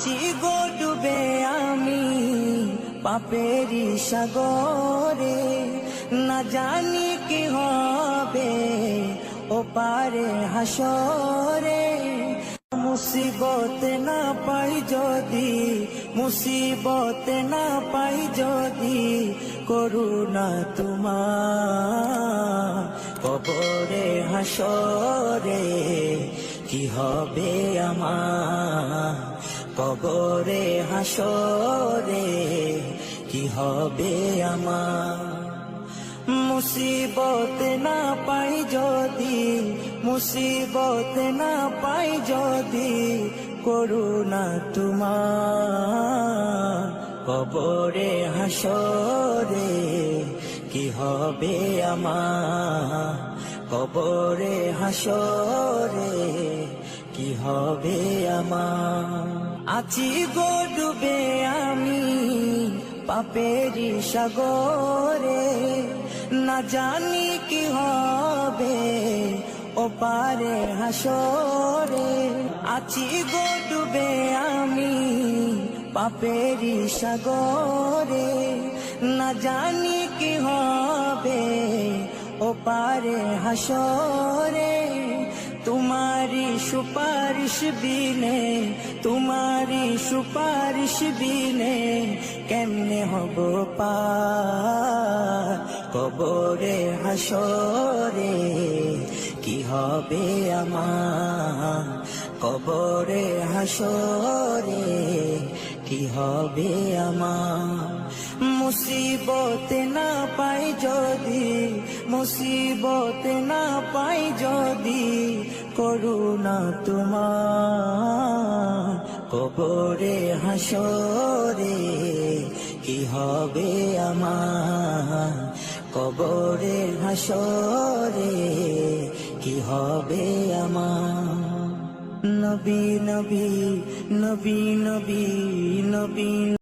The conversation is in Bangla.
চিগো ডুবে আমি পাপেরি সাগরে, না জানি কি হবে ও পারে হাসরে। মুসিবত না পাই যদি, মুসিবত না পাই যদি, করুণা তোমার কবরে হাসরে কি হবে আমার, কবরে হাসরে কি হবে আমার। মুসিবত না পাই যদি, মুসিবত না পাই যদি, করুণা তোমার কবরে হাসরে কি হবে আমার, কবরে হাসরে কি হবে আমার। আছি গো ডুবে আমি পাপেরি সাগরে, না জানি কি হবে ও পারে হাসরে। আছি গো ডুবে আমি পাপেরি সাগরে, না জানি কি হবে ও পারে হাসরে। তোমারি সুপারিশ বিনে, তোমারি সুপারিশ বিনে কেমনে হব পার, কবরে হাসরে কি হবে আমার, কবরে হাসরে কি হবে আমার। মুসিবত না পাই যদি, মুসিবত না পাই যদি, করুণা তোমার কবরে হাসরে কি হবে আমার, কবরে হাসরে কি হবে আমার। নবী নবী নবী নবী নবী